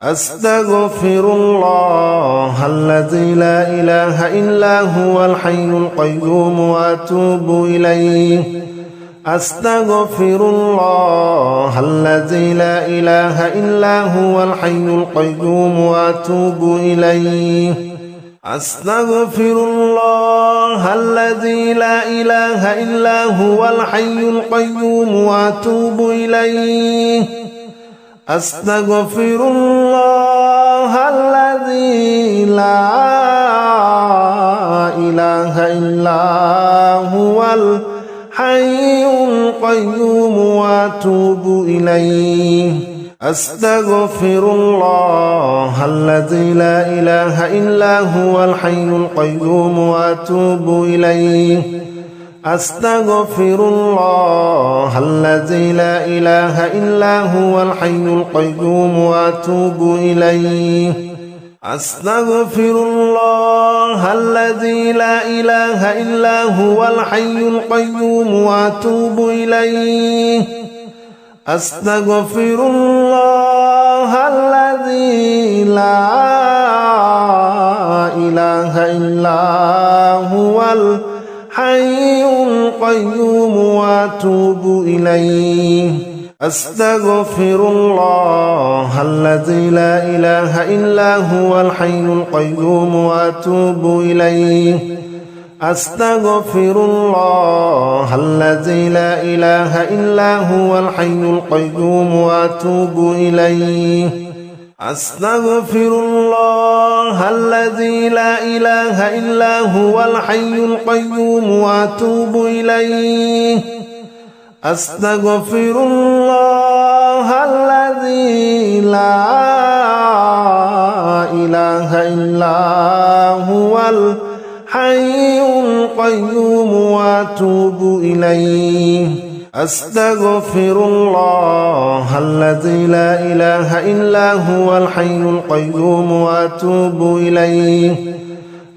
أستغفر الله الذي لا إله إلا هو الحي القيوم وأتوب إليه أستغفر الله الذي لا إله إلا هو الحي القيوم وأتوب إليه أستغفر الله الذي لا إله إلا هو الحي القيوم وأتوب إليه أستغفر الله الذي لا إله إلا هو الحي القيوم وأتوب إليه أستغفر الله الذي لا إله إلا هو الحي القيوم وأتوب إليه أستغفر الله الذي لا إله إلا هو الحي القيوم وأتوب إليه أستغفر الله الذي لا إله إلا هو الحي القيوم وأتوب إليه أستغفر الله الذي لا إله إلا هو الحي القيوم وأتوب إليه أستغفر الله الذي لا إله إلا هو الحي القيوم وأتوب إليه أستغفر الله الذي لا إله إلا هو الحي القيوم وأتوب إليه أستغفر الله الذي لا إله إلا هو الحي القيوم وأتوب إليه أستغفر الله الذي لا إله إلا هو الحي القيوم وأتوب إليه أستغفر الله الذي لا إله إلا هو الحي القيوم وأتوب إليه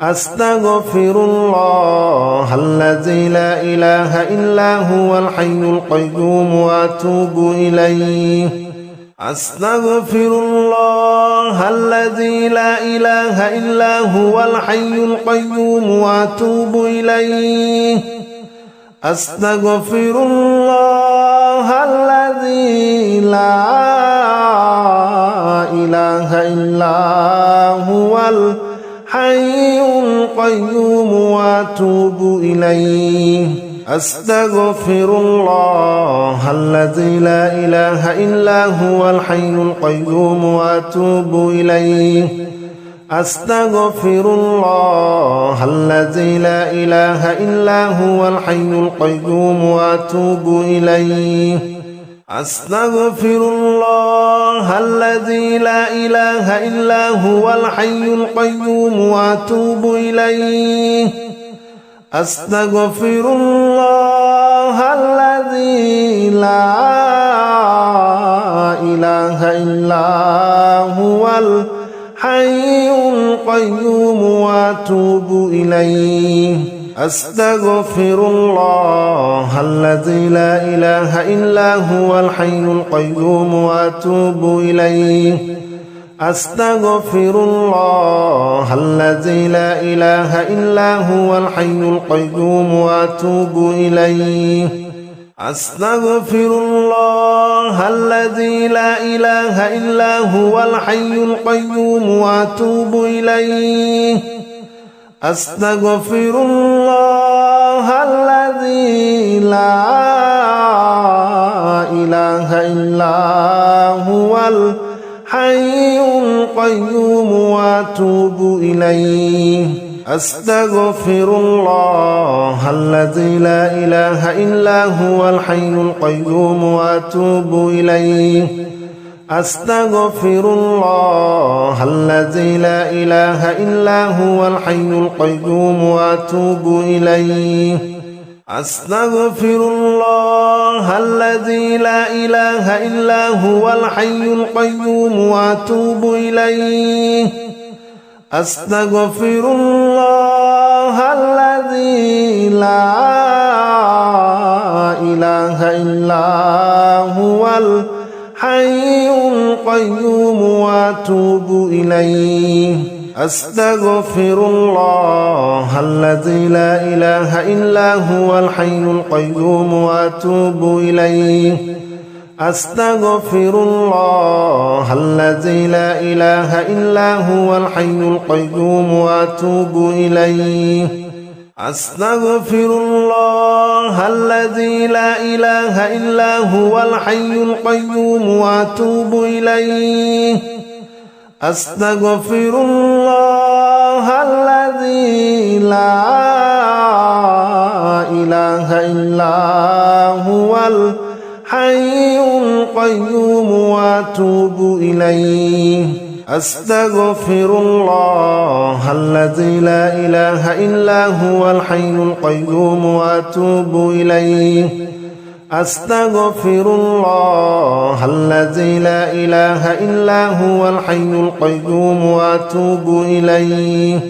أستغفر الله الذي لا إله إلا هو الحي القيوم وأتوب إليه أستغفر الله الذي لا إله إلا هو الحي القيوم وأتوب إليه أستغفر الله الذي لا إله إلا هو الحي القيوم وأتوب إليه أستغفر الله الذي لا إله إلا هو الحي القيوم وأتوب إليه أستغفر الله الذي لا إله إلا هو الحي القيوم وأتوب إليه أستغفر الله الذي لا إله إلا هو الحي القيوم وأتوب إليه أستغفر الله الذي لا إله إلا هو الحي القيوم وأتوب إليه أستغفر الله الذي لا إله إلا هو الحي القيوم وأتوب إليه أستغفر الله الذي لا إله إلا هو الحي القيوم وأتوب إليه أستغفر الله الذي لا إله إلا هو الحي القيوم وأتوب إليه أستغفر الله الذي لا إله إلا هو الحي القيوم وأتوب إليه أستغفر الله الذي لا إله إلا هو الحي القيوم وأتوب إليه أستغفر الله الذي لا إله إلا هو الحي القيوم وأتوب إليه أستغفر الله الذي لا إله إلا هو الحي القيوم وأتوب إليه أستغفر الله الذي لا إله إلا هو الحي القيوم وأتوب إليه أستغفر الله الذي لا إله إلا هو الحي القيوم وأتوب إليه أستغفر الله الذي لا إله إلا هو الحي القيوم وأتوب إليه أستغفر الله الذي لا إله إلا هو الحي القيوم وأتوب إليه أستغفر الله الذي لا إله إلا هو الحي القيوم وأتوب إليه أستغفر الله الذي لا إله إلا هو الحي القيوم وأتوب إليه أستغفر الله الذي لا إله إلا هو الحي القيوم وأتوب إليه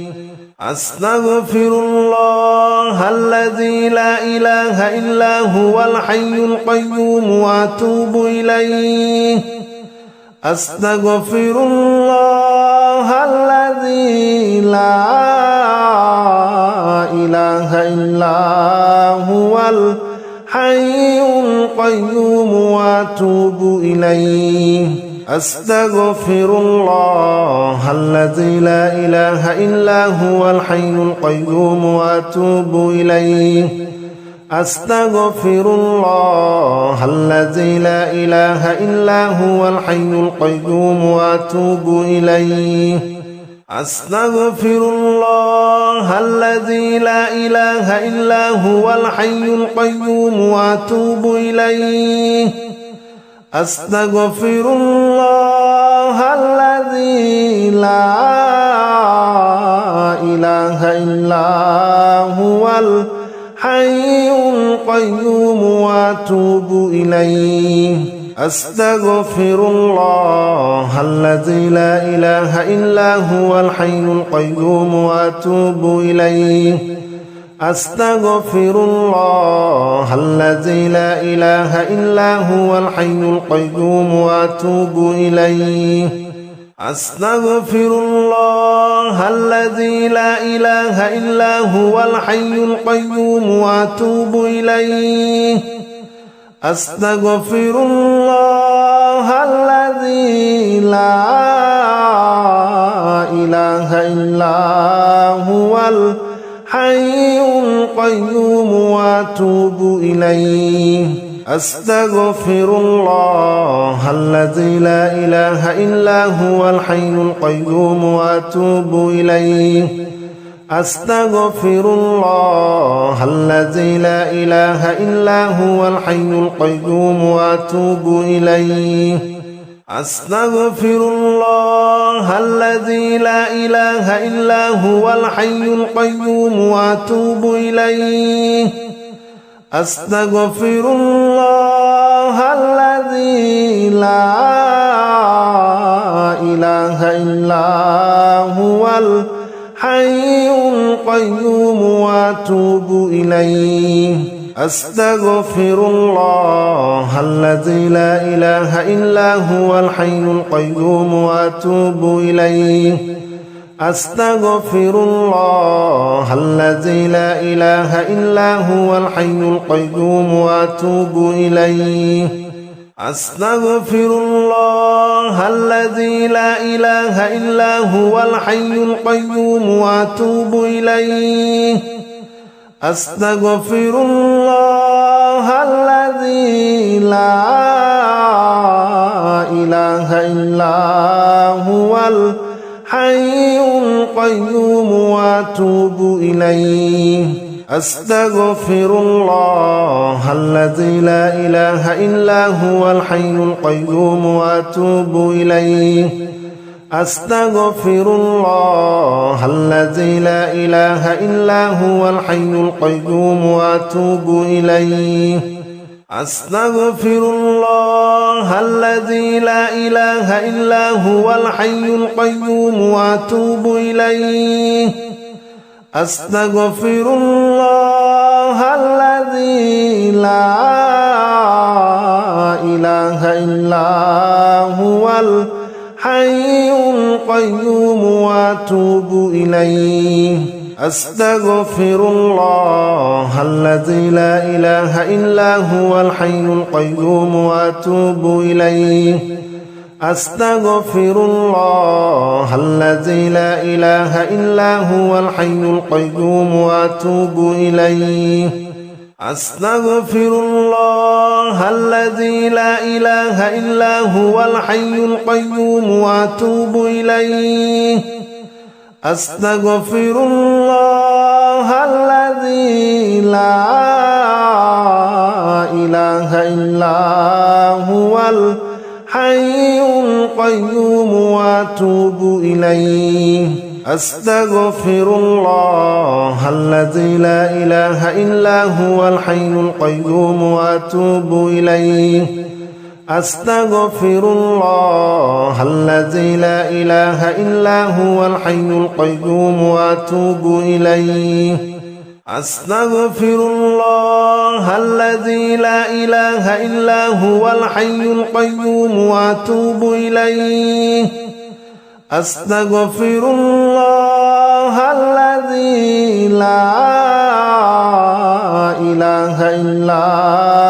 أستغفر الله الذي لا إله إلا هو الحي القيوم وأتوب إليه أستغفر الله الذي لا إله إلا هو الحي القيوم وأتوب إليه أستغفر الله الذي لا إله إلا هو الحي القيوم وأتوب إليه أستغفر الله الذي لا إله إلا هو الحي القيوم وأتوب إليه أستغفر الله الذي لا إله إلا هو الحي القيوم وأتوب إليه أستغفر الله الذي لا إله إلا هو الحي القيوم وأتوب إليه أستغفر الله الذي لا إله إلا هو الحي القيوم وأتوب إليه أستغفر الله الذي لا إله إلا هو الحي القيوم وأتوب إليه أستغفر الله الذي لا إله إلا هو الحي القيوم وأتوب إليه أستغفر الله الذي لا إله إلا هو الحي القيوم وأتوب إليه أستغفر الله الذي لا إله إلا هو الحي القيوم وأتوب إليه أستغفر الله الذي لا إله إلا هو الحي القيوم وأتوب إليه أستغفر الله الذي لا إله إلا هو الحي القيوم وأتوب إليه أستغفر الله الذي لا إله إلا هو الحي القيوم وأتوب إليه أستغفر الله الذي لا إله إلا هو الحي القيوم وأتوب إليه أستغفر الله الذي لا إله إلا هو الحي القيوم وأتوب إليه أستغفر الله الذي لا إله إلا هو الحي القيوم وأتوب إليه أستغفر الله الذي لا إله إلا هو الحي القيوم وأتوب إليه أستغفر الله الذي لا إله إلا هو الحي القيوم وأتوب إليه أستغفر الله الذي لا إله إلا هو الحي القيوم وأتوب إليه أستغفر الله الذي لا إله إلا هو الحي القيوم وأتوب إليه أستغفر الله الذي لا إله إلا هو الحي القيوم وأتوب إليه أستغفر الله الذي لا إله إلا هو الحي القيوم وأتوب إليه أستغفر الله الذي لا إله إلا هو الحي القيوم وأتوب إليه أستغفر الله الذي لا إله إلا هو الحي القيوم وأتوب إليه أستغفر الله الذي لا إله إلا هو الحي القيوم وأتوب إليه أستغفر الله الذي لا إله إلا هو الحي القيوم وأتوب إليه أستغفر الله الذي لا إله إلا هو الحي القيوم وأتوب إليه أستغفر الله الذي لا إله إلا هو الحي القيوم وأتوب إليه أستغفر الله الذي لا إله إلا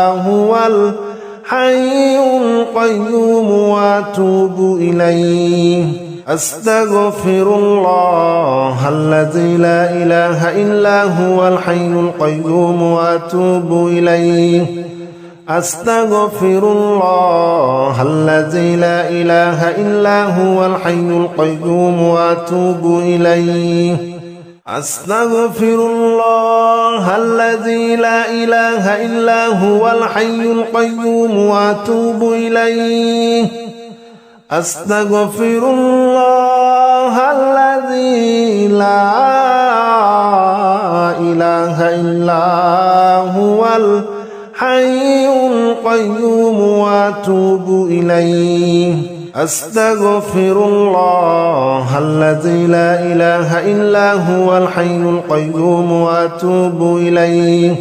هو الحي القيوم وأتوب إليه أستغفر الله الذي لا إله إلا هو الحي القيوم وأتوب إليه أستغفر الله الذي لا إله إلا هو الحي القيوم وأتوب إليه أستغفر الله الذي لا إله إلا هو الحي القيوم وأتوب إليه أستغفر الله الذي لا إله إلا هو الحي القيوم وأتوب إليه أستغفر الله الذي لا إله إلا هو الحي القيوم وأتوب إليه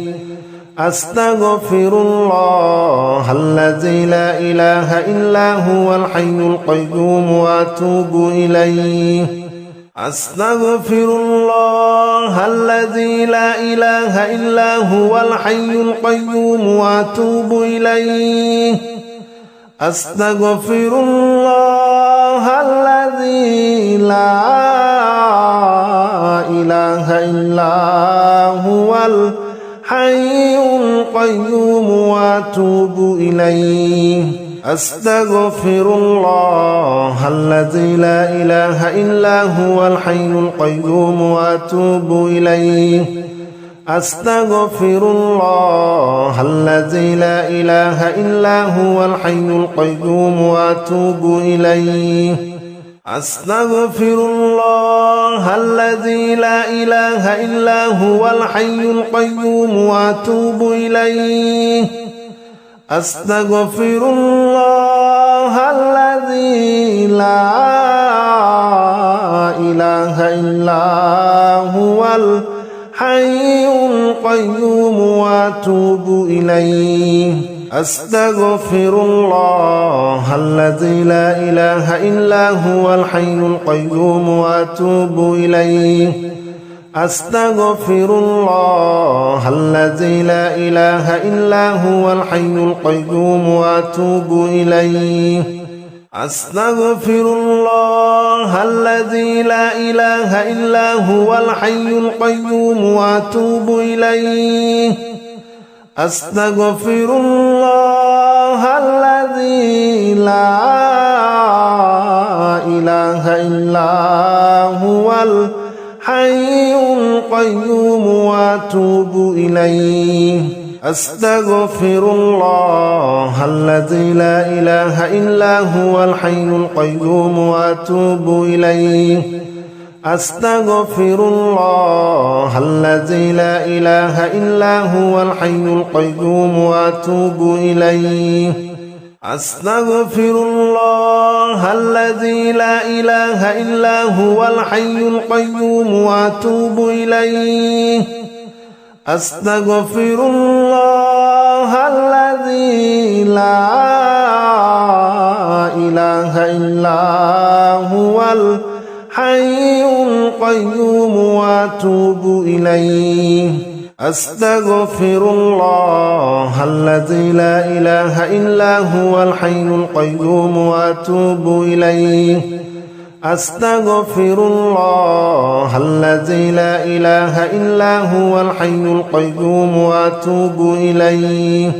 أستغفر الله الذي لا إله إلا هو الحي القيوم وأتوب إليه أستغفر الله الذي لا إله إلا هو الحي القيوم وأتوب إليه أستغفر الله الذي لا إله إلا هو الحي القيوم وأتوب إليه أستغفر الله الذي لا إله إلا هو الحي القيوم وأتوب إليه أستغفر الله الذي لا إله إلا هو الحي القيوم وأتوب إليه أستغفر الله الذي لا إله إلا هو الحي القيوم وأتوب إليه أستغفر الله الذي لا إله إلا هو الحي القيوم وأتوب إليه أستغفر الله الذي لا إله إلا هو الحي القيوم وأتوب إليه أستغفر الله الذي لا إله إلا هو الحي القيوم وأتوب إليه أستغفر الله الذي لا إله إلا هو الحي القيوم وأتوب إليه أستغفر الله الذي لا إله إلا هو الحي القيوم وأتوب إليه أستغفر الله الذي لا إله إلا هو الحي القيوم وأتوب إليه أستغفر الله الذي لا إله إلا هو الحي القيوم وأتوب إليه أستغفر الله الذي لا إله إلا هو الحي القيوم وأتوب إليه أستغفر الله الذي لا إله إلا هو الحي القيوم وأتوب إليه أستغفر الله الذي لا إله إلا هو الحي القيوم وأتوب إليه أستغفر الله الذي لا إله إلا هو الحي القيوم وأتوب إليه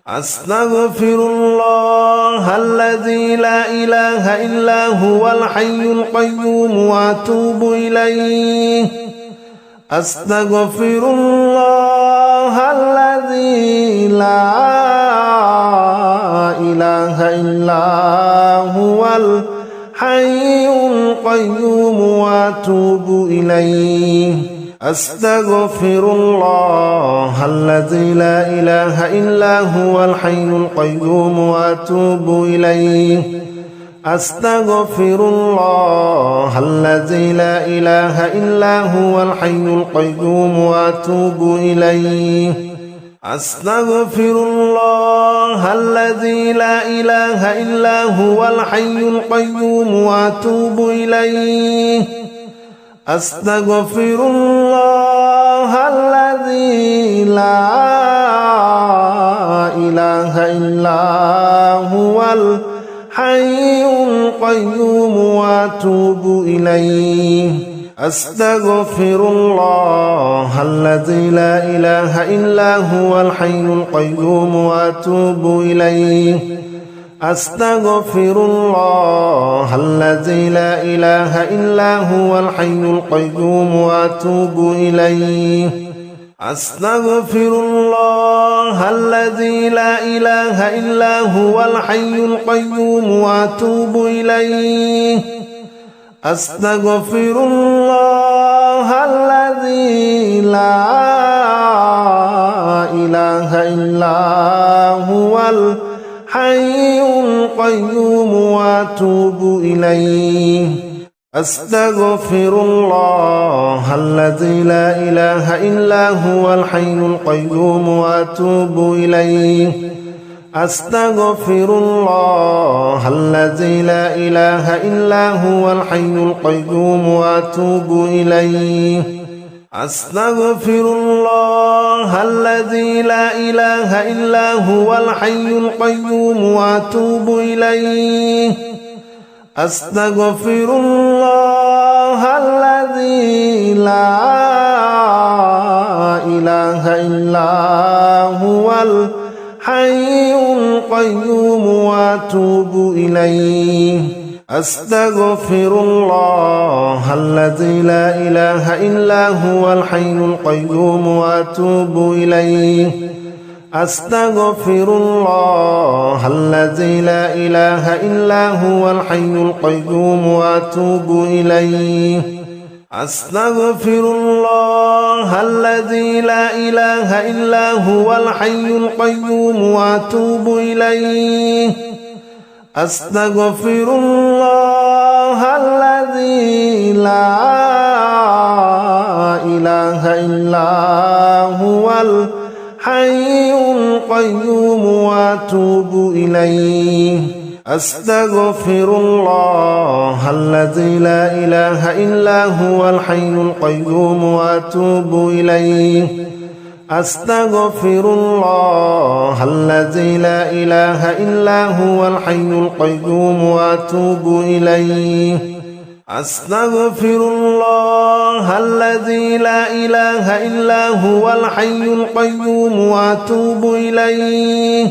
أستغفر الله الذي لا إله إلا هو الحي القيوم وأتوب إليه أستغفر الله الذي لا إله إلا هو الحي القيوم وأتوب إليه أستغفر الله الذي لا إله إلا هو الحي القيوم وأتوب إليه أستغفر الله الذي لا إله إلا هو الحي القيوم وأتوب إليه أستغفر الله الذي لا إله إلا هو الحي القيوم وأتوب إليه أستغفر الله الذي لا إله إلا هو الحي القيوم وأتوب إليه أستغفر الله الذي لا إله إلا هو الحي القيوم وأتوب إليه أستغفر الله الذي لا إله إلا هو الحي القيوم وأتوب إليه أستغفر الله الذي لا إله إلا هو الحي القيوم وأتوب إليه أستغفر الله الذي لا إله إلا هو الحي القيوم وأتوب إليه أستغفر الله الذي لا إله إلا هو الحي القيوم وأتوب إليه أستغفر الله الذي لا إله إلا هو الحي القيوم وأتوب إليه أستغفر الله الذي لا إله إلا هو الحي القيوم وأتوب إليه أستغفر الله الذي لا إله إلا هو الحي القيوم وأتوب إليه أستغفر الله الذي لا إله إلا هو الحي القيوم وأتوب إليه أستغفر الله الذي لا إله إلا هو الحي القيوم وأتوب إليه أستغفر الله الذي لا إله إلا هو الحي القيوم وأتوب إليه أستغفر الله الذي لا إله إلا هو الحي القيوم وأتوب إليه أستغفر الله الذي لا إله إلا هو الحي القيوم وأتوب إليه أستغفر الله الذي لا إله إلا هو الحي القيوم وأتوب إليه أستغفر الله الذي لا إله إلا هو الحي القيوم وأتوب إليه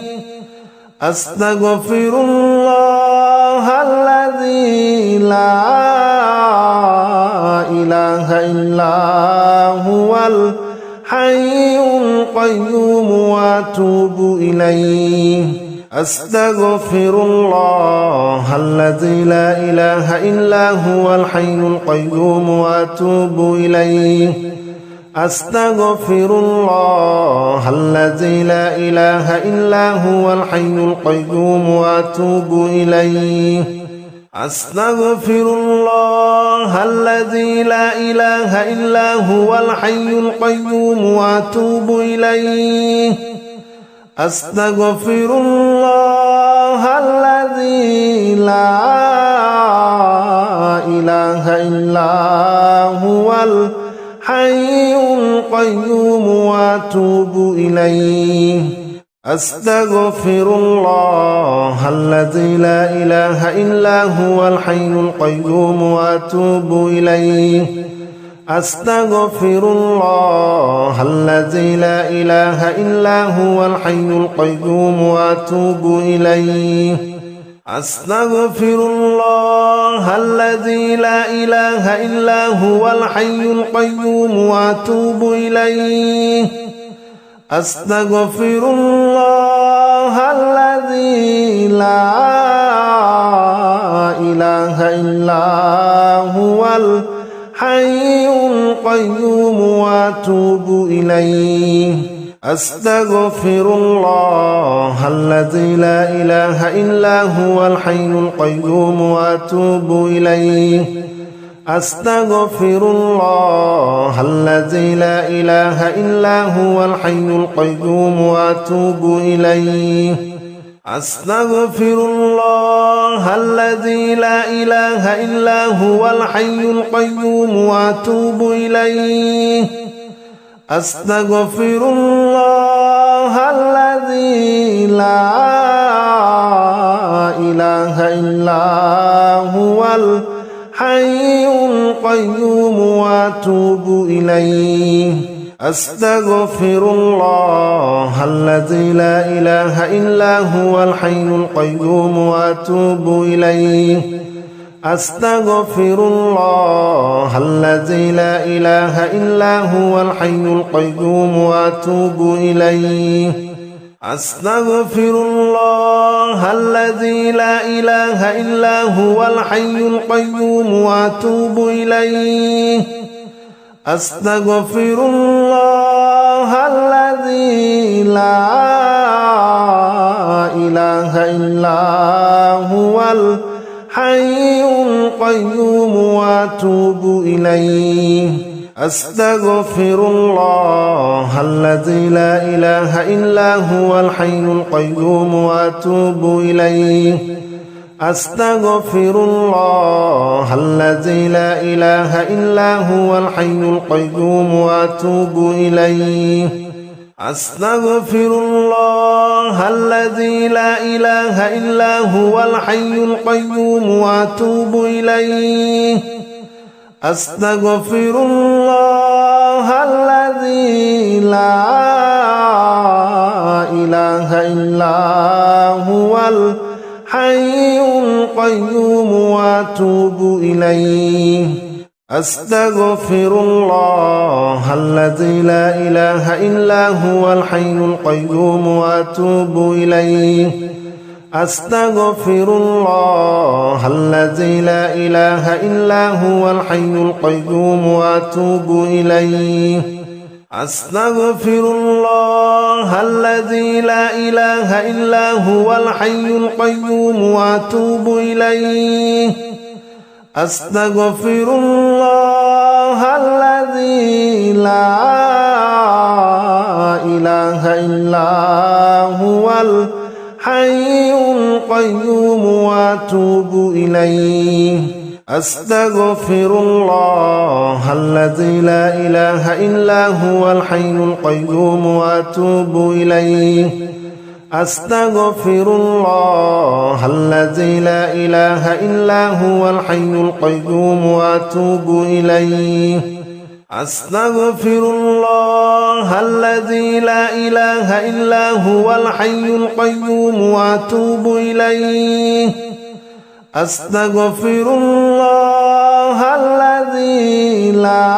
أستغفر الله الذي لا إله إلا هو الحي القيوم وأتوب إليه أستغفر الله الذي لا إله إلا هو الحي القيوم وأتوب إليه أستغفر الله الذي لا إله إلا هو الحي القيوم وأتوب إليه أستغفر الله الذي لا إله إلا هو الحي القيوم وأتوب إليه أستغفر الله الذي الذي لا إله إلا هو الحي القيوم وأتوب إليه أستغفر الله الذي لا إله إلا هو الحي القيوم وأتوب إليه أستغفر الله الذي لا إله إلا هو الحي القيوم وأتوب إليه أستغفر الله الذي لا إله إلا هو الحي القيوم وأتوب إليه أستغفر الله الذي لا إله إلا هو الحي القيوم وأتوب إليه أستغفر الله الذي لا إله إلا هو الحي القيوم وأتوب إليه أستغفر الله الذي لا إله إلا هو الحي القيوم وأتوب إليه أستغفر الله الذي لا إله إلا هو الحي القيوم وأتوب إليه أستغفر الله الذي لا إله إلا هو الحي القيوم وأتوب إليه أستغفر الله الذي لا إله إلا هو الحي القيوم وأتوب إليه أستغفر الله الذي لا إله إلا هو الحي القيوم وأتوب إليه أستغفر الله الذي لا إله إلا هو الحي القيوم وأتوب إليه أستغفر الله الذي لا إله إلا هو الحي القيوم وأتوب إليه أستغفر الله الذي لا إله إلا هو الحي القيوم وأتوب إليه أستغفر الله الذي لا إله إلا هو الحي القيوم وأتوب إليه أستغفر الله الذي لا إله إلا هو الحي القيوم وأتوب إليه أستغفر الله الذي لا إله إلا هو الحي القيوم وأتوب إليه أستغفر الله الذي لا إله إلا هو الحي القيوم وأتوب إليه أستغفر الله الذي لا إله إلا هو الحي القيوم وأتوب إليه أستغفر الله الذي لا إله إلا هو الحي القيوم وأتوب إليه أستغفر الله الذي لا إله إلا هو الحي القيوم وأتوب إليه أستغفر الله الذي لا إله إلا هو الحي القيوم وأتوب إليه أستغفر الله الذي لا إله إلا هو الحي القيوم وأتوب إليه أستغفر الله الذي لا إله إلا هو الحي القيوم وأتوب إليه أستغفر الله الذي لا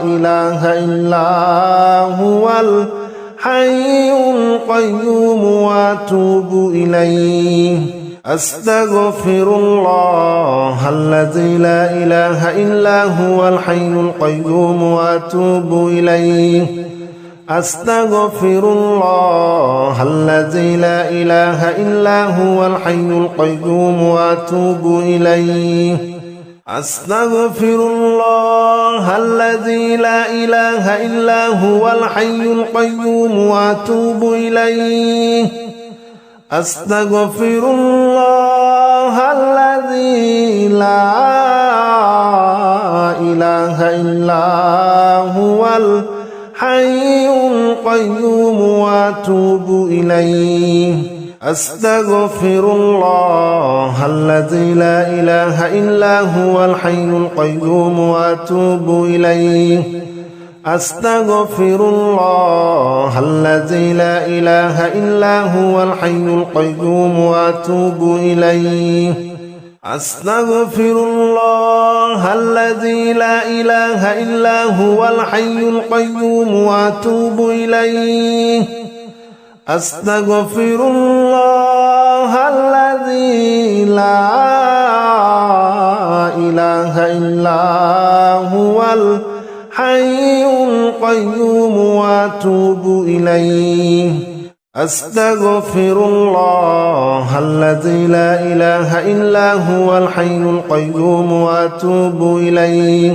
إله إلا هو الحي القيوم وأتوب إليه أستغفر الله الذي لا إله إلا هو الحي القيوم وأتوب إليه أستغفر الله الذي لا إله إلا هو الحي القيوم وأتوب إليه أستغفر الله الذي لا إله إلا هو الحي القيوم وأتوب إليه أستغفر الله الذي لا إله إلا هو الحي القيوم وأتوب إليه أستغفر الله الذي لا إله إلا هو الحي القيوم وأتوب إليه أستغفر الله الذي لا إله إلا هو الحي القيوم وأتوب إليه أستغفر الله الذي لا إله إلا هو الحي القيوم وأتوب إليه أستغفر الله الذي لا إله إلا هو الحي القيوم وأتوب إليه أستغفر الله الذي لا إله إلا هو الحي القيوم وأتوب إليه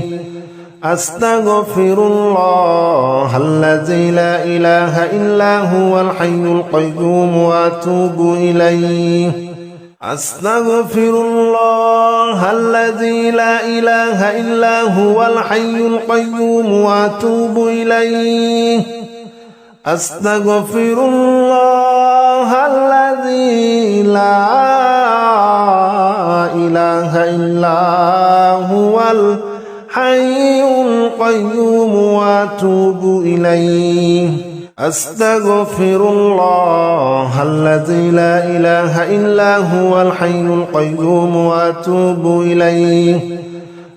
أستغفر الله الذي لا إله إلا هو الحي القيوم وأتوب إليه أستغفر الله الذي لا إله إلا هو الحي القيوم وأتوب إليه أستغفر الله الذي لا إله إلا هو الحي القيوم وأتوب إليه أستغفر الله الذي لا إله إلا هو الحي القيوم وأتوب إليه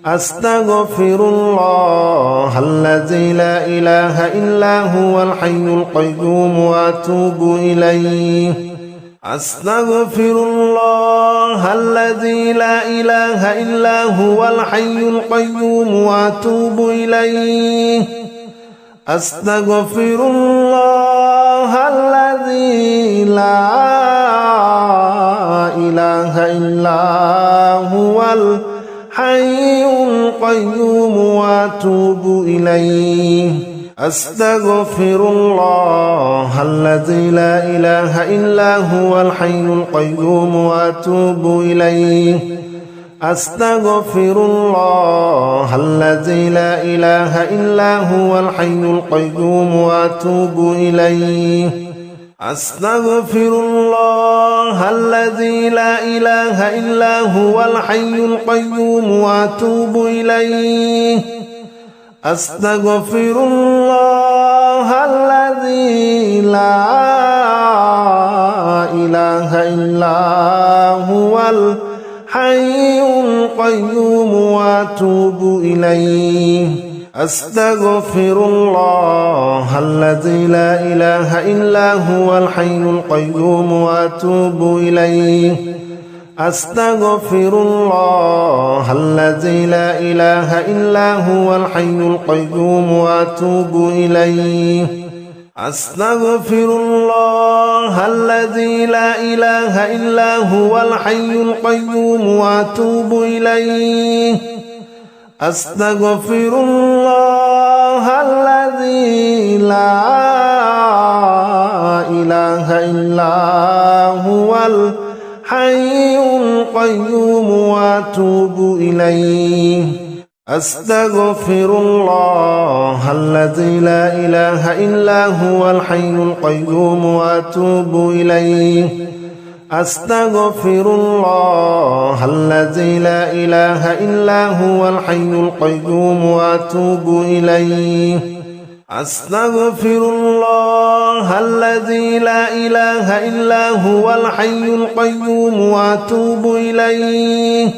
أستغفر الله الذي لا إله إلا هو الحي القيوم وأتوب إليه أستغفر الله الذي لا إله إلا هو الحي القيوم وأتوب إليه أستغفر الله الذي لا إله إلا هو الحي القيوم وأتوب إليه أستغفر الله الذي لا إله إلا هو الحي القيوم وأتوب إليه أستغفر الله الذي لا إله إلا هو الحي القيوم وأتوب إليه أستغفر الله الذي لا إله إلا هو الحي القيوم وأتوب إليه أستغفر الله الذي لا إله إلا هو الحي القيوم وأتوب إليه أستغفر الله الذي لا إله إلا هو الحي القيوم وأتوب إليه أستغفر الله الذي لا إله إلا هو الحي القيوم وأتوب إليه أستغفر الله الذي لا إله إلا هو الحي القيوم وأتوب إليه أستغفر الله الذي لا إله إلا هو الحي القيوم وأتوب إليه أستغفر الله الذي لا إله إلا هو الحي القيوم وأتوب إليه أستغفر الله الذي لا إله إلا هو الحي القيوم وأتوب إليه أستغفر الله الذي لا إله إلا هو الحي القيوم وأتوب إليه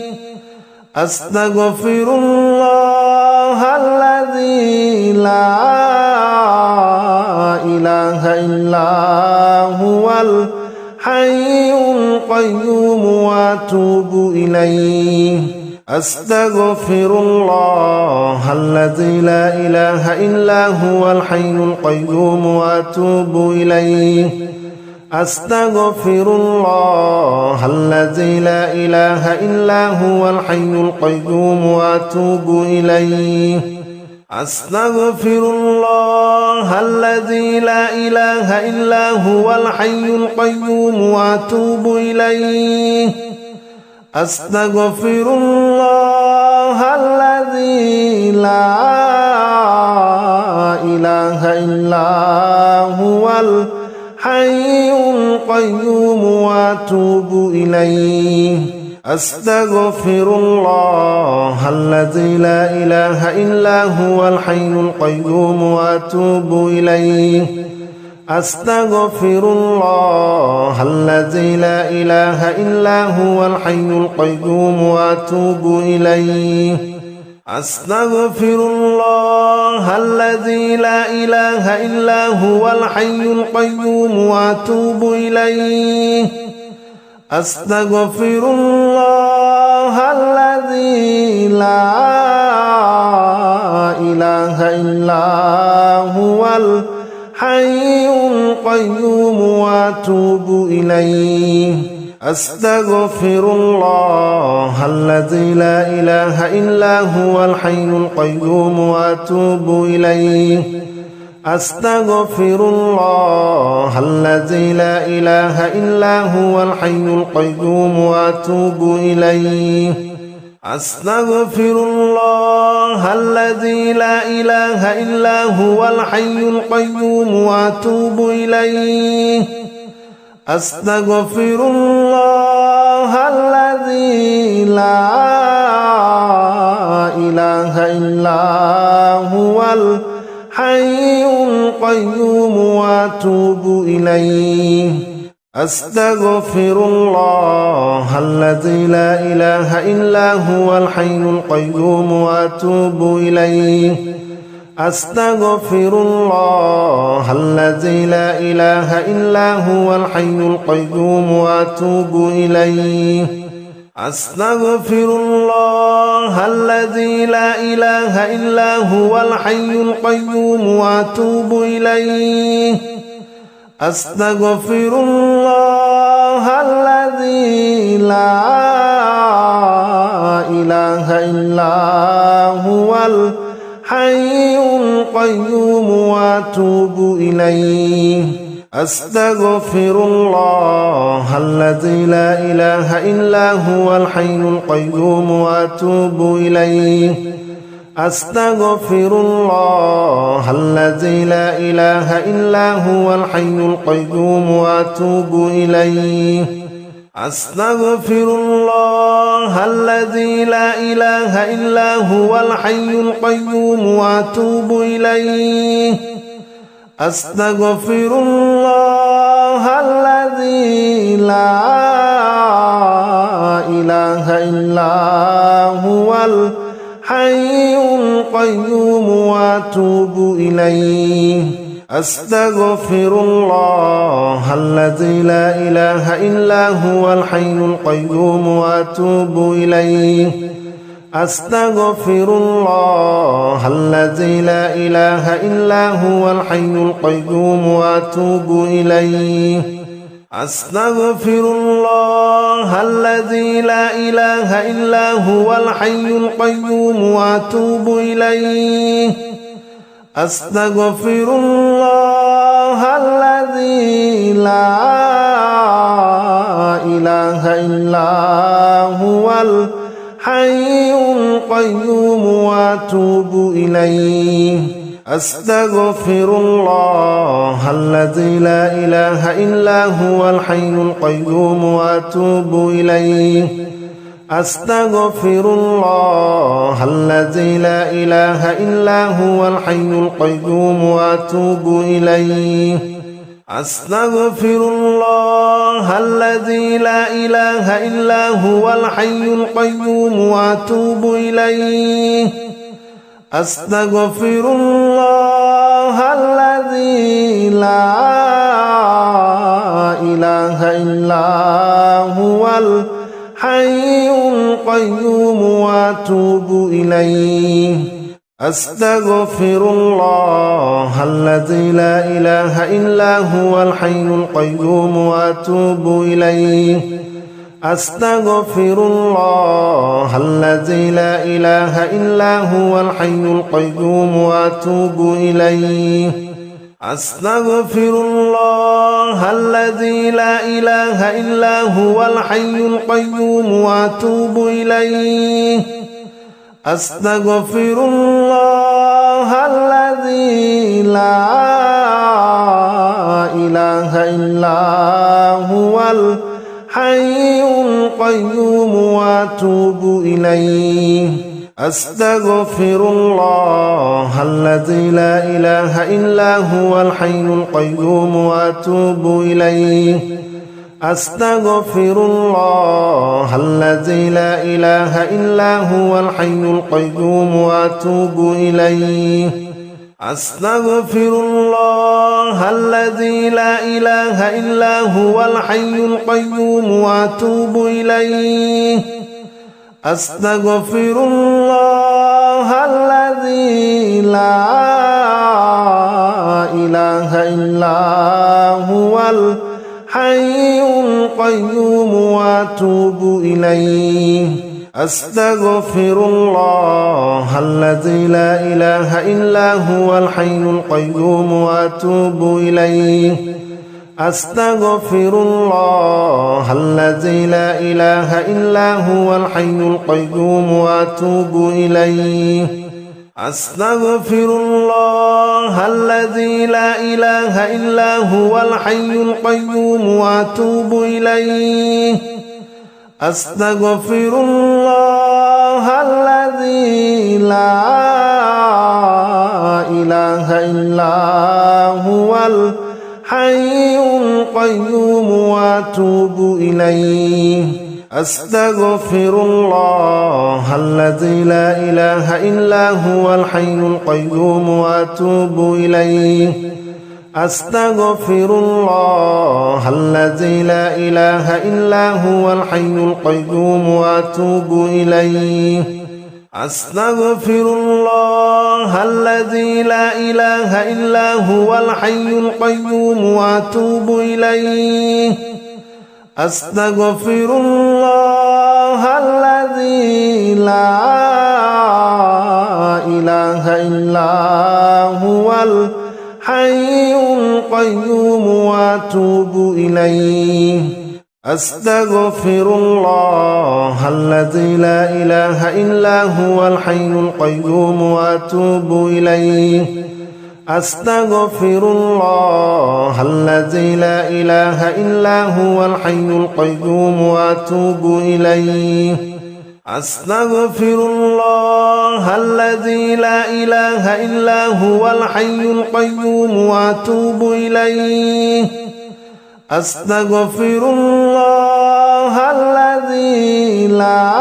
أستغفر الله الذي لا إله إلا هو الحي القيوم وأتوب إليه أستغفر الله الذي لا إله إلا هو الحي القيوم وأتوب إليه أستغفر الله الذي لا إله إلا هو الحي القيوم وأتوب إليه أستغفر الله الذي لا إله إلا هو الحي القيوم وأتوب إليه أستغفر الله الذي لا إله إلا هو الحي القيوم وأتوب إليه أستغفر الله الذي لا إله إلا هو الحي القيوم وأتوب إليه أستغفر الله الذي لا إله إلا هو الحي القيوم وأتوب إليه أستغفر الله الذي لا إله إلا هو الحي القيوم وأتوب إليه أستغفر الله الذي لا إله إلا هو الحي القيوم وأتوب إليه أستغفر الله الذي لا إله إلا هو الحي القيوم وأتوب إليه أستغفر الله الذي لا إله إلا هو الحي القيوم وأتوب إليه أستغفر الله الذي لا إله إلا هو الحي القيوم وأتوب إليه أستغفر الله الذي لا إله إلا هو الحي القيوم وأتوب إليه أستغفر الله الذي لا إله إلا هو الحي القيوم وأتوب إليه أستغفر الله الذي لا إله إلا هو الحي القيوم وأتوب إليه أستغفر الله الذي لا إله إلا هو الحي القيوم وأتوب إليه أستغفر الله الذي لا إله إلا هو الحي القيوم وأتوب إليه أستغفر الله الذي لا إله إلا هو الحي القيوم وأتوب إليه أستغفر الله الذي لا إله إلا هو الحي القيوم وأتوب إليه أستغفر الله الذي لا إله إلا هو الحي القيوم وأتوب إليه أستغفر الله الذي لا إله إلا هو الحي القيوم وأتوب إليه أستغفر الله الذي لا إله إلا هو الحي القيوم وأتوب إليه أستغفر الله الذي لا إله إلا هو الحي القيوم وأتوب إليه أستغفر الله الذي لا إله إلا هو الحي القيوم وأتوب إليه أستغفر الله الذي لا إله إلا هو الحي القيوم وأتوب إليه أستغفر الله الذي لا إله إلا هو الحي القيوم وأتوب إليه أستغفر الله الذي لا إله إلا هو الحي القيوم وأتوب إليه أستغفر الله الذي لا إله إلا هو الحي القيوم وأتوب إليه أستغفر الله الذي لا إله إلا هو الحي القيوم وأتوب إليه أستغفر الله الذي لا إله إلا هو الحي القيوم وأتوب إليه أستغفر الله الذي لا إله إلا هو الحي القيوم وأتوب إليه أستغفر الله الذي لا إله إلا هو الحي القيوم وأتوب إليه أستغفر الله الذي لا إله إلا هو الحي القيوم وأتوب إليه أستغفر الله الذي لا إله إلا هو الحي القيوم وأتوب إليه أستغفر الله الذي لا إله إلا هو الحي القيوم وأتوب إليه أستغفر الله الذي لا إله إلا هو الحي القيوم وأتوب إليه أستغفر الله الذي لا إله إلا هو الحي القيوم وأتوب إليه أستغفر الله الذي لا إله إلا هو الحي القيوم وأتوب إليه أستغفر الله الذي لا إله إلا هو الحي القيوم وأتوب إليه أستغفر الله الذي لا إله إلا هو الحي القيوم وأتوب إليه أستغفر الله الذي لا إله إلا هو الحي القيوم وأتوب إليه أستغفر الله الذي لا إله إلا هو الحي القيوم وأتوب إليه أستغفر الله الذي لا إله إلا هو الحي القيوم وأتوب إليه أستغفر الله الذي لا إله إلا هو الحي القيوم وأتوب إليه أستغفر الله الذي لا إله إلا هو الحي القيوم وأتوب إليه أستغفر الله الذي لا إله إلا هو الحي القيوم وأتوب إليه أستغفر الله الذي لا إله إلا هو الحي القيوم وأتوب إليه أستغفر الله الذي لا إله إلا هو الحي القيوم وأتوب إليه أستغفر الله الذي لا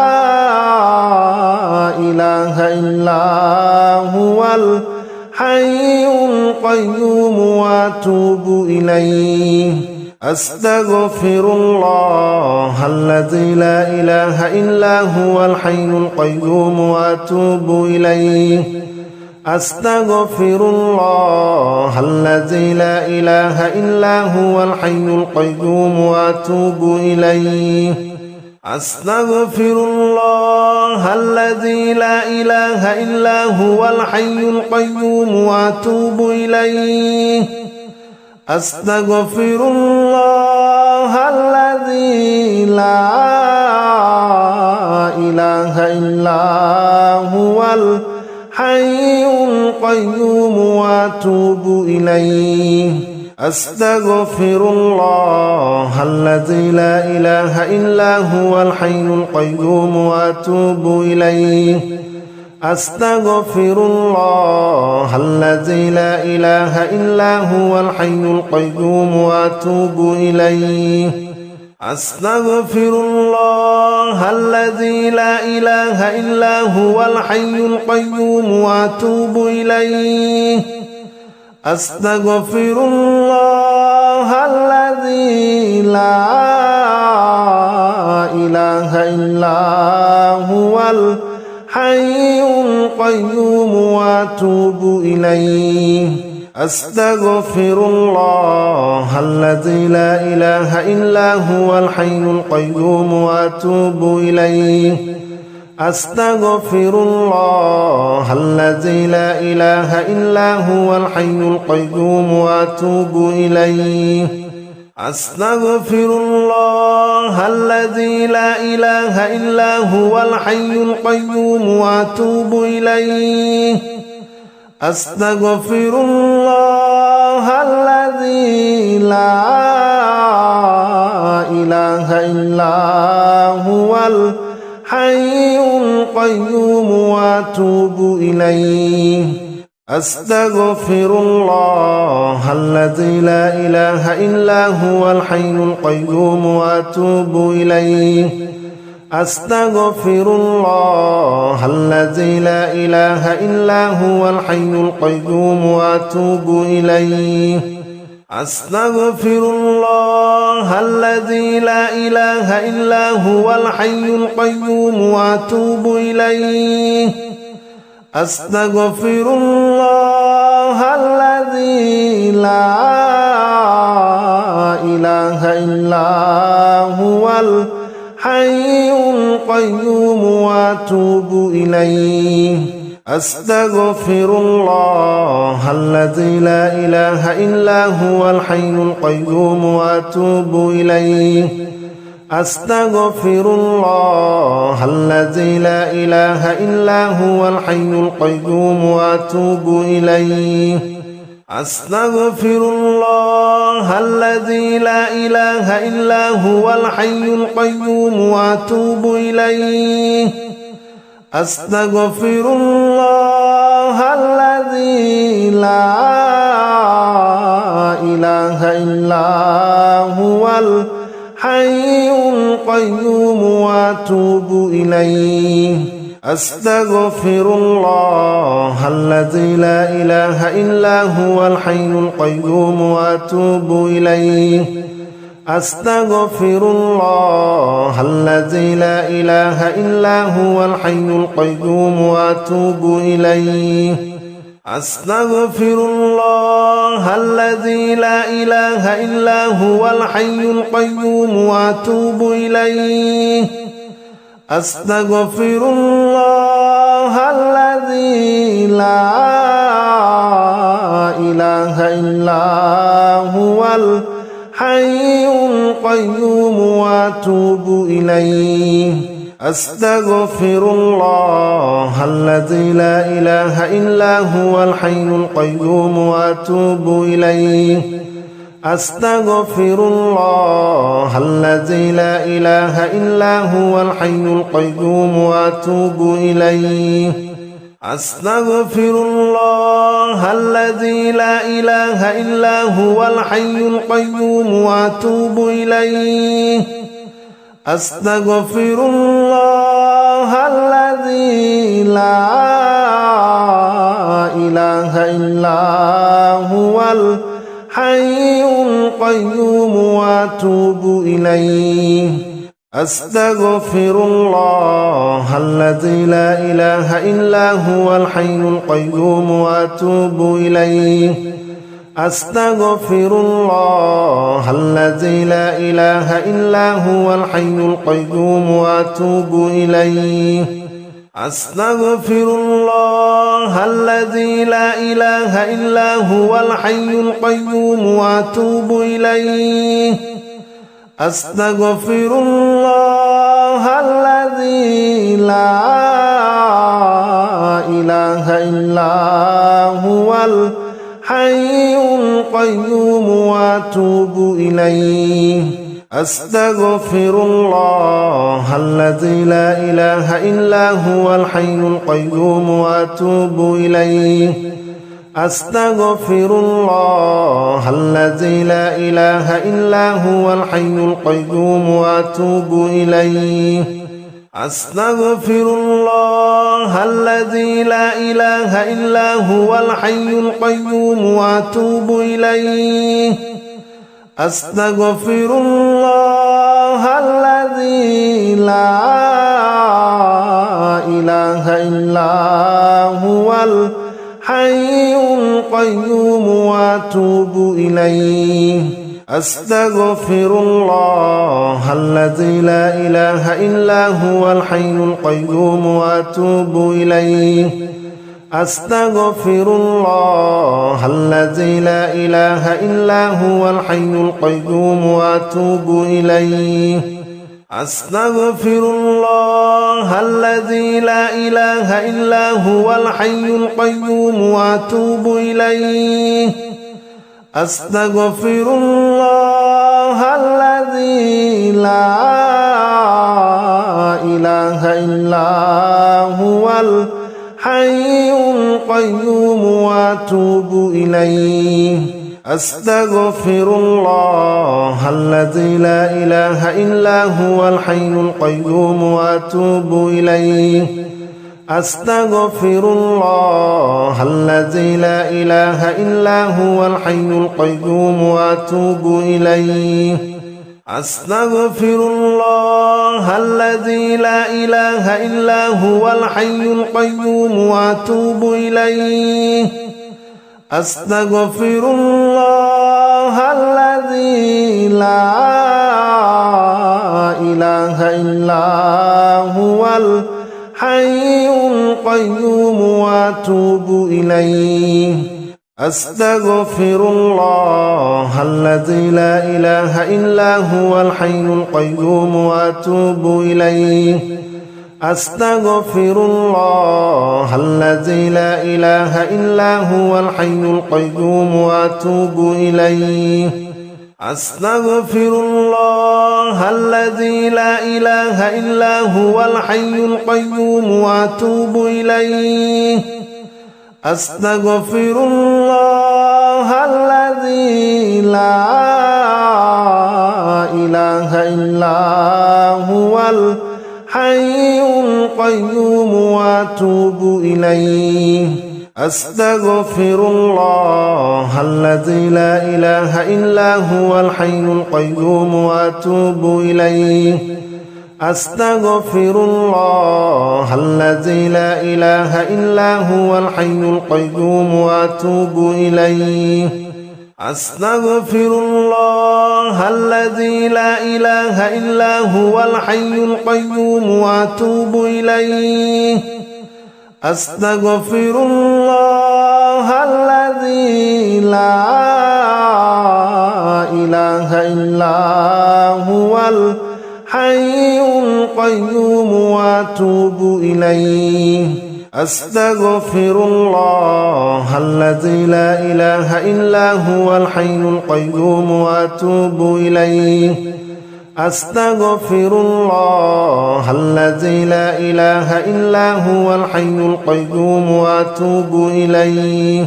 إله إلا هو الحي القيوم وأتوب إليه أستغفر الله الذي لا إله إلا هو الحي القيوم وأتوب إليه أستغفر الله الذي لا إله إلا هو الحي القيوم وأتوب إليه أستغفر الله الذي لا إله إلا هو الحي القيوم وأتوب إليه أستغفر الله الذي لا إله إلا هو الحي القيوم وأتوب إليه أستغفر الله الذي لا إله إلا هو الحي القيوم وأتوب إليه أستغفر الله الذي لا إله إلا هو الحي القيوم وأتوب إليه أستغفر الله الذي لا إله إلا هو الحي القيوم وأتوب إليه أستغفر الله الذي لا إله إلا هو الحي القيوم وأتوب إليه أستغفر الله الذي لا إله إلا هو الحي القيوم وأتوب إليه أستغفر الله الذي لا إله إلا هو الحي القيوم وأتوب إليه أستغفر الله الذي لا إله إلا هو الحي القيوم وأتوب إليه أستغفر الله الذي لا إله إلا هو الحي القيوم وأتوب إليه أستغفر الله الذي لا إله إلا هو الحي القيوم وأتوب إليه أستغفر الله الذي لا إله إلا هو الحي القيوم وأتوب إليه أستغفر الله الذي لا إله إلا هو الحي القيوم وأتوب إليه أستغفر الله الذي لا إله إلا هو الحي القيوم وأتوب إليه أستغفر الله الذي لا إله إلا هو الحي القيوم وأتوب إليه أستغفر الله الذي لا إله إلا هو الحي القيوم وأتوب إليه أستغفر الله الذي لا إله إلا هو الحي القيوم وأتوب إليه أستغفر الله الذي لا إله إلا هو الحي القيوم وأتوب إليه أستغفر الله الذي لا إله إلا هو الحي القيوم وأتوب إليه أستغفر الله الذي لا إله إلا هو الحي القيوم وأتوب إليه أستغفر الله الذي لا إله إلا هو الحي القيوم وأتوب إليه أستغفر الله الذي لا إله إلا هو الحي القيوم وأتوب إليه أستغفر الله الذي لا إله إلا هو الحي القيوم وأتوب إليه أستغفر الله الذي لا إله إلا هو الحي القيوم وأتوب إليه أستغفر الله الذي لا إله إلا هو الحي القيوم وأتوب إليه أستغفر الله الذي لا إله إلا هو الحي القيوم وأتوب إليه أستغفر الله الذي لا إله إلا هو الحي القيوم وأتوب إليه أستغفر الله الذي لا إله إلا هو الحي القيوم وأتوب إليه أستغفر الله الذي لا إله إلا هو الحي القيوم وأتوب إليه أستغفر الله الذي لا إله إلا هو الحي القيوم وأتوب إليه أستغفر الله الذي لا إله إلا هو الحي القيوم وأتوب إليه أستغفر الله الذي لا إله إلا هو الحي القيوم وأتوب إليه أستغفر الله الذي لا إله إلا هو الحي القيوم وأتوب إليه أستغفر الله الذي لا إله إلا هو الحي القيوم وأتوب إليه أستغفر الله الذي لا إله إلا هو الحي القيوم وأتوب إليه أستغفر الله الذي لا إله إلا هو الحي القيوم وأتوب إليه أستغفر الله الذي لا إله إلا هو الحي القيوم وأتوب إليه أستغفر الله الذي لا إله إلا هو الحي القيوم وأتوب إليه أستغفر الله الذي لا إله إلا هو الحي القيوم وأتوب إليه أستغفر الله الذي لا إله إلا هو الحي القيوم وأتوب إليه أستغفر الله الذي لا إله إلا هو الحي القيوم وأتوب إليه أستغفر الله الذي لا إله إلا هو الحي القيوم وأتوب إليه أستغفر الله الذي لا إله إلا هو الحي القيوم وأتوب إليه أستغفر الله الذي لا إله إلا هو الحي القيوم وأتوب إليه أستغفر الله الذي لا إله إلا هو الحي القيوم وأتوب إليه أستغفر الله الذي لا إله إلا هو الحي القيوم وأتوب إليه أستغفر الله الذي لا إله إلا هو الحي القيوم وأتوب إليه أستغفر الله الذي لا إله إلا هو الحي القيوم وأتوب إليه أستغفر الله الذي لا إله إلا هو الحي القيوم وأتوب إليه أستغفر الله الذي لا إله إلا هو الحي القيوم وأتوب إليه أستغفر الله الذي لا إله إلا هو الحي القيوم وأتوب إليه أستغفر الله الذي لا إله إلا هو الحي القيوم وأتوب إليه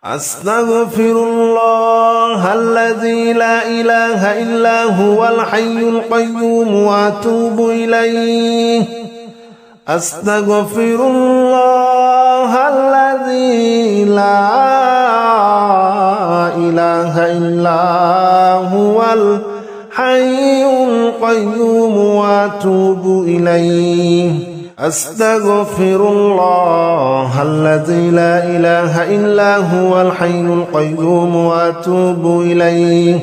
أستغفر الله الذي لا إله إلا هو الحي القيوم وأتوب إليه أستغفر الله الذي لا إله إلا هو الحي القيوم وأتوب إليه أستغفر الله الذي لا إله إلا هو الحي القيوم وأتوب إليه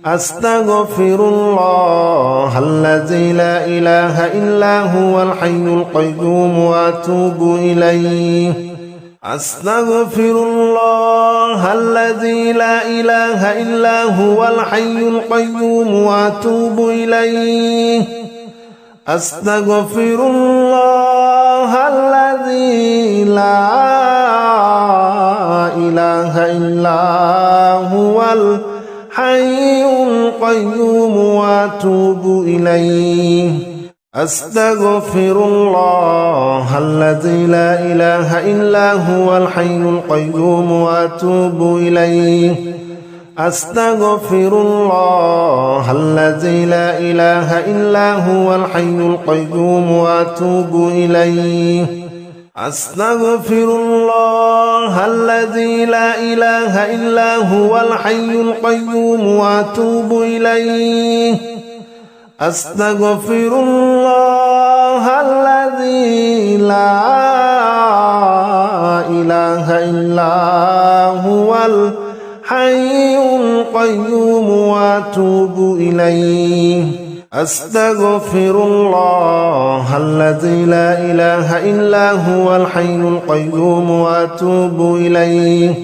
أستغفر الله الذي لا إله إلا هو الحي القيوم وأتوب إليه أستغفر الله الذي لا إله إلا هو الحي القيوم وأتوب إليه أستغفر الله الذي لا إله إلا هو الحي القيوم وأتوب إليه أستغفر الله الذي لا إله إلا هو الحي القيوم وأتوب إليه أستغفر الله الذي لا إله إلا هو الحي القيوم وأتوب إليه أستغفر الله الذي لا إله إلا هو الحي القيوم وأتوب إليه أستغفر الله الذي لا إله وأتوب إليه أستغفر الله الذي لا إله إلا هو الحي القيوم وأتوب إليه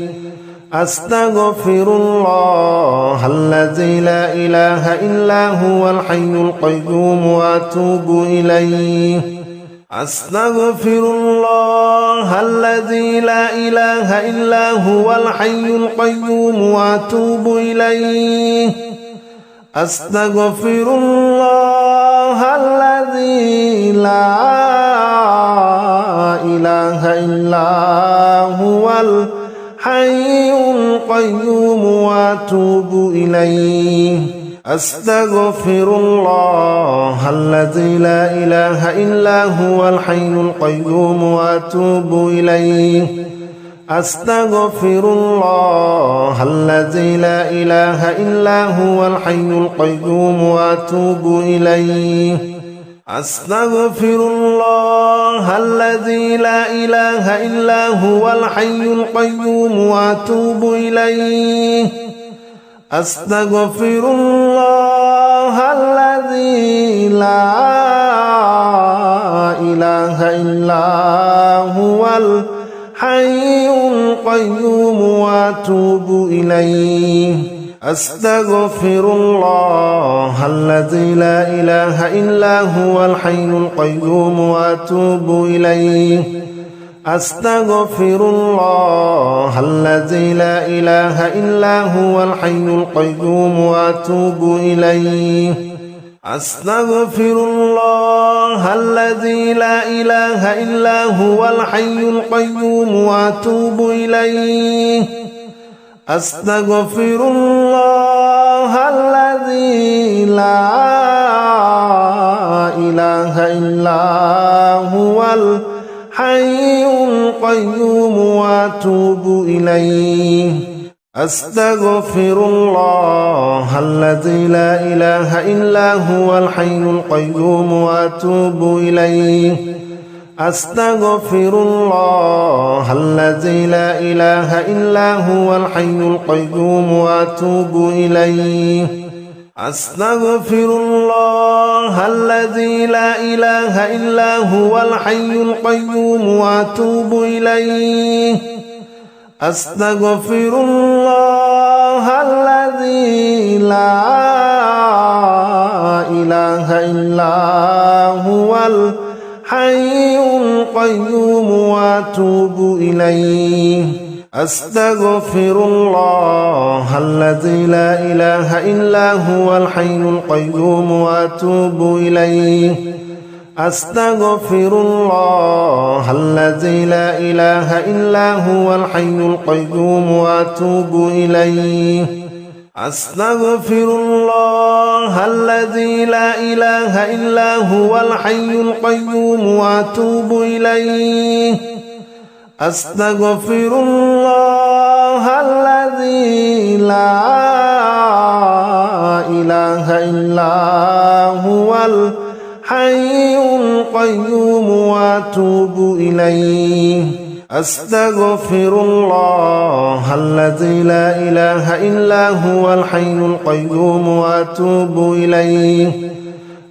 أستغفر الله الذي لا إله إلا هو الحي القيوم وأتوب إليه أستغفر الله الذي لا إله إلا هو الحي القيوم وأتوب إليه أستغفر الله الذي لا إله إلا هو الحي القيوم وأتوب إليه أستغفر الله الذي لا إله إلا هو الحي القيوم وأتوب إليه أستغفر الله الذي لا إله إلا هو الحي القيوم وأتوب إليه أستغفر الله الذي لا إله إلا هو الحي القيوم وأتوب إليه أستغفر الله الذي لا إله إلا هو الحي القيوم وأتوب إليه أستغفر الله الذي لا إله إلا هو الحي القيوم وأتوب إليه أستغفر الله الذي لا إله إلا هو الحي القيوم وأتوب إليه أستغفر الله الذي لا إله إلا هو الحي القيوم وأتوب إليه أستغفر الله الذي لا إله إلا هو الحي القيوم وأتوب إليه أستغفر الله الذي لا إله إلا هو الحي القيوم وأتوب إليه أستغفر الله الذي لا إله إلا هو الحي القيوم وأتوب إليه أستغفر الله الذي لا إله إلا هو الحي القيوم وأتوب إليه أستغفر الله الذي لا إله إلا هو الحي القيوم وأتوب إليه أستغفر الله الذي لا إله إلا هو الحي القيوم وأتوب إليه أستغفر الله الذي لا إله إلا هو الحي القيوم وأتوب إليه أستغفر الله الذي لا إله إلا هو الحي القيوم وأتوب إليه أستغفر الله الذي لا إله إلا هو الحي القيوم وأتوب إليه أستغفر الله الذي لا إله إلا هو الحي القيوم وأتوب إليه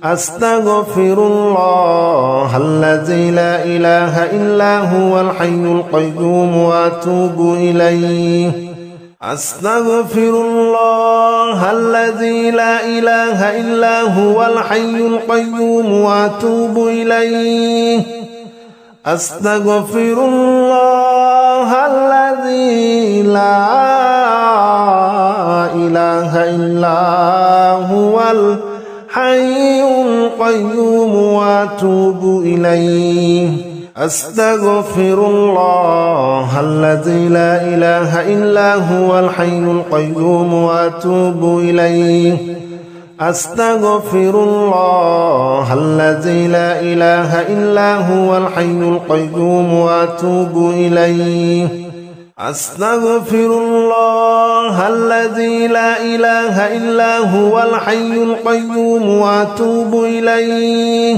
أستغفر الله الذي لا إله إلا هو الحي القيوم وأتوب إليه أستغفر الله الذي لا إله إلا هو الحي القيوم وأتوب إليه أستغفر الله الذي لا إله إلا هو الحي القيوم وأتوب إليه أستغفر الله الذي لا إله إلا هو الحي القيوم وأتوب إليه أستغفر الله الذي لا إله إلا هو الحي القيوم وأتوب إليه أستغفر الله الذي لا إله إلا هو الحي القيوم وأتوب إليه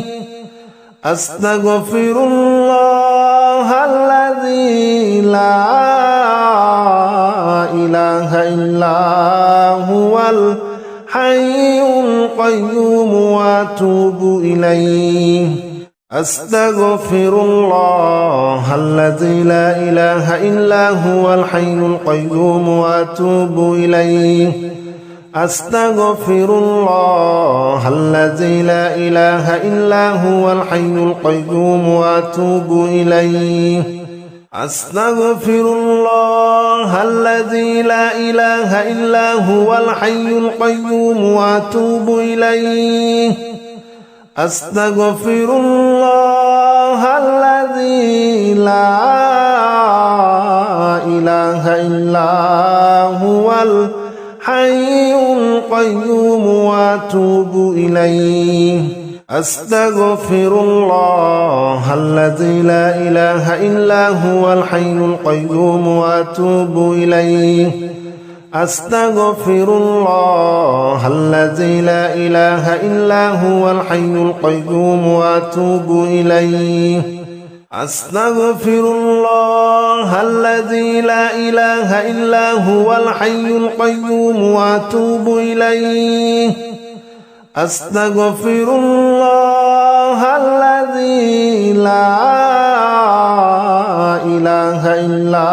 أستغفر الله الذي لا إله إلا هو الحي أستغفر الله الذي لا إله إلا هو الحي القيوم وأتوب إليه أستغفر الله الذي لا إله إلا هو الحي القيوم وأتوب إليه أستغفر الله الذي لا إله إلا هو الحي القيوم وأتوب إليه أستغفر الله الذي لا إله إلا هو الحي القيوم وأتوب إليه أستغفر الله الذي لا إله إلا هو الحي القيوم وأتوب إليه أستغفر الله الذي لا إله إلا هو الحي القيوم وأتوب إليه أستغفر الله الذي لا إله إلا هو الحي القيوم وأتوب إليه أستغفر الله الذي لا إله إلا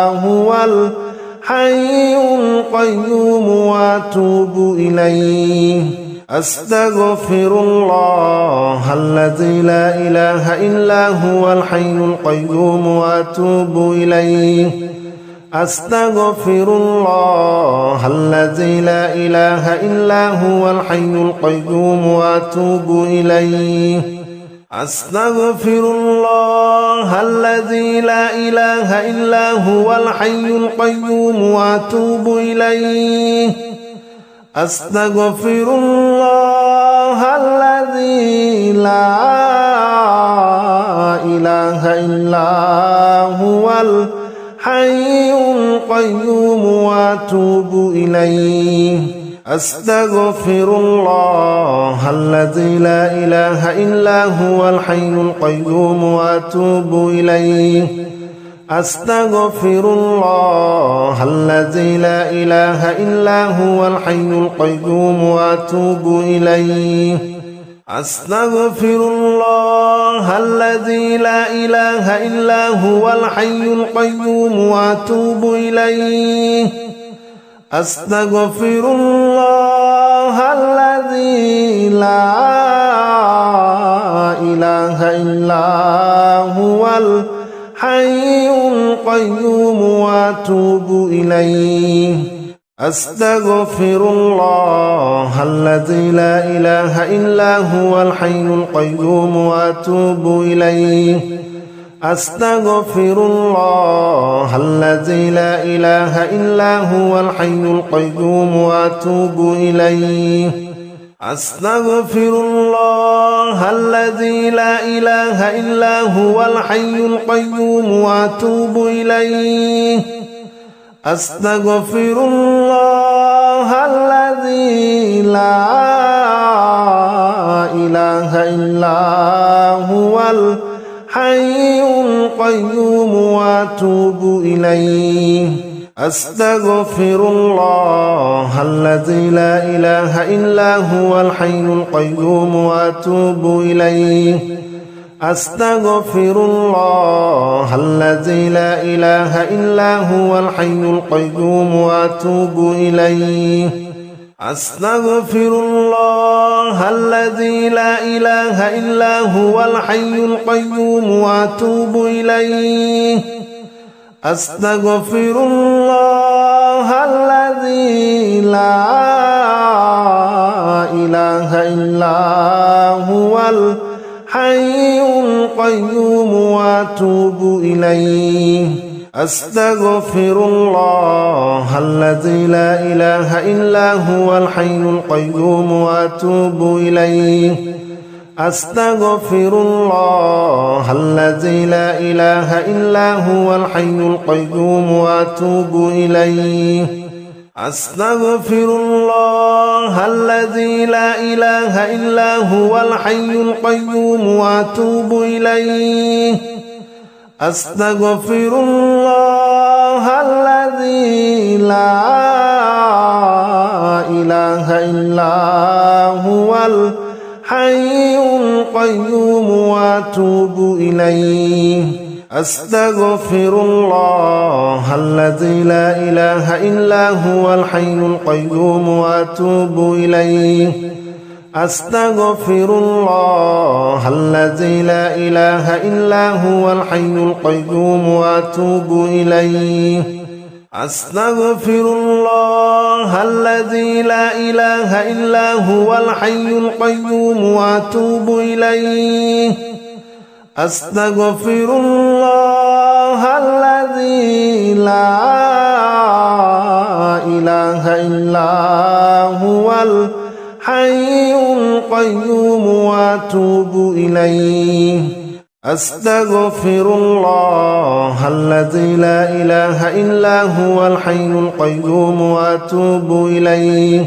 هو الحي القيوم وأتوب إليه أستغفر الله الذي لا إله إلا هو الحي القيوم وأتوب إليه أستغفر الله الذي لا إله إلا هو الحي القيوم وأتوب إليه أستغفر الله الذي لا إله إلا هو الحي القيوم وأتوب إليه أستغفر الله الذي لا إله إلا هو الحي القيوم وأتوب إليه أستغفر الله الذي لا إله إلا هو الحي القيوم وأتوب إليه أستغفر الله الذي لا إله إلا هو الحي القيوم وأتوب إليه أستغفر الله الذي لا إله إلا هو الحي القيوم وأتوب إليه أستغفر الله الذي لا إله إلا هو الحي القيوم وأتوب إليه أستغفر الله الذي لا إله إلا هو الحي القيوم وأتوب إليه أستغفر الله الذي لا إله إلا هو الحي القيوم وأتوب إليه أستغفر الله الذي لا إله إلا هو الحي القيوم وأتوب إليه أستغفر الله الذي لا إله إلا هو الحي القيوم وأتوب إليه أستغفر الله الذي لا إله إلا هو الحي القيوم وأتوب إليه أستغفر الله الذي لا إله إلا هو الحي القيوم وأتوب إليه أستغفر الله الذي لا إله إلا هو الحي القيوم وأتوب إليه أستغفر الله الذي لا إله إلا هو الحي القيوم وأتوب إليه أستغفر الله الذي لا إله إلا هو الحي القيوم وأتوب إليه أستغفر الله الذي لا إله إلا هو الحي القيوم وأتوب إليه أستغفر الله الذي لا إله إلا هو الحي القيوم وأتوب إليه أستغفر الله الذي لا إله إلا هو الحي القيوم وأتوب إليه أستغفر الله الذي لا إله إلا هو الحي القيوم وأتوب إليه أستغفر الله الذي لا إله إلا هو الحي القيوم وأتوب إليه أستغفر الله الذي لا إله إلا هو الحي القيوم وأتوب إليه أستغفر الله الذي لا إله إلا هو الحي القيوم وأتوب إليه أستغفر الله الذي لا إله إلا هو الحي القيوم وأتوب إليه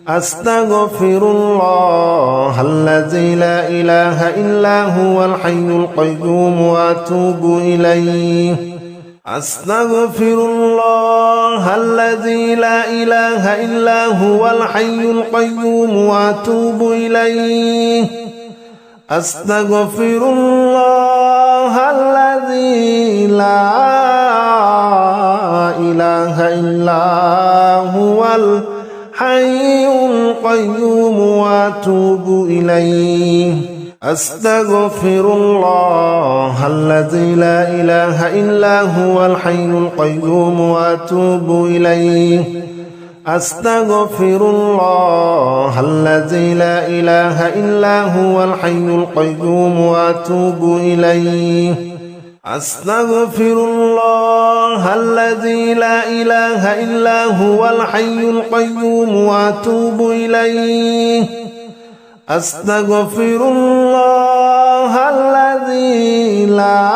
أستغفر الله الذي لا إله إلا هو الحي القيوم وأتوب إليه أستغفر الله الذي لا إله إلا هو الحي القيوم وأتوب إليه أستغفر الله الذي لا إله إلا هو الحي القيوم وأتوب إليه أستغفر الله الذي لا إله إلا هو الحي القيوم وأتوب إليه أستغفر الله الذي لا إله إلا هو الحي القيوم وأتوب إليه أستغفر الله الذي لا إله إلا هو الحي القيوم وأتوب إليه أستغفر الله الذي لا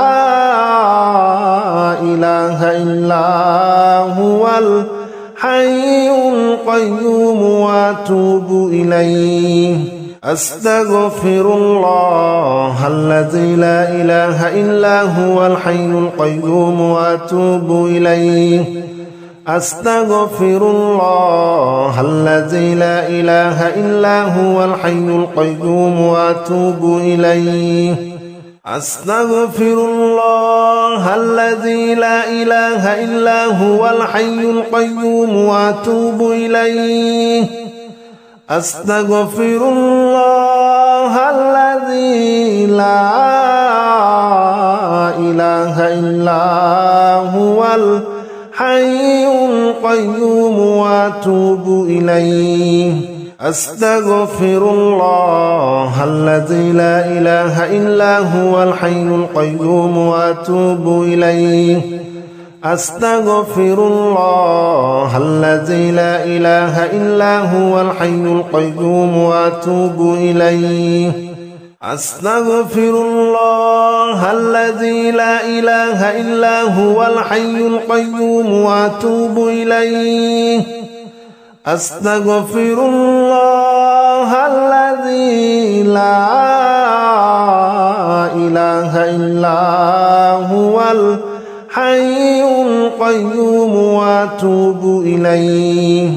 إله إلا هو الحي القيوم وأتوب إليه أستغفر الله الذي لا إله إلا هو الحي القيوم وأتوب إليه أستغفر الله الذي لا إله إلا هو الحي القيوم وأتوب إليه أستغفر الله الذي لا إله إلا هو الحي القيوم وأتوب إليه أستغفر الله الذي لا إله إلا هو الحي القيوم وأتوب إليه أستغفر الله الذي لا إله إلا هو الحي القيوم وأتوب إليه أستغفر الله الذي لا إله إلا هو الحي القيوم وأتوب إليه أستغفر الله الذي لا إله إلا هو الحي القيوم وأتوب إليه أستغفر الله الذي لا إله إلا هو الحي القيوم وأتوب إليه